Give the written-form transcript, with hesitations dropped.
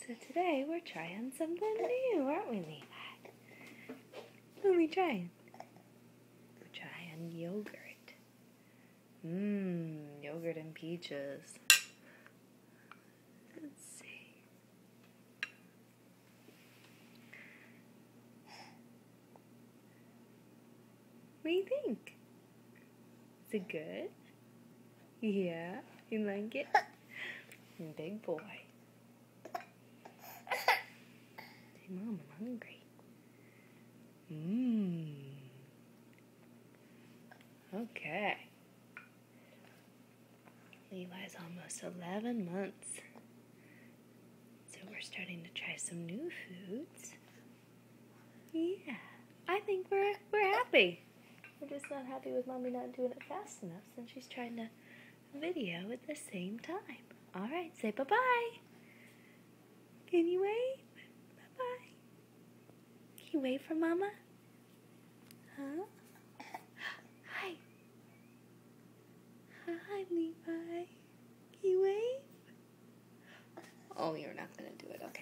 So today we're trying something new, aren't we, Levi? What are we trying? We're trying yogurt. Yogurt and peaches. Let's see. What do you think? Is it good? Yeah? You like it? Big boy. Say, Mom, I'm hungry. Okay. Levi's almost 11 months. So we're starting to try some new foods. Yeah. I think we're happy. We're just not happy with Mommy not doing it fast enough since she's trying to video at the same time. Alright, say bye-bye. Can you wave? Bye-bye. Can you wave for Mama? Huh? Hi. Hi, Levi. Can you wave? Oh, you're not going to do it, okay.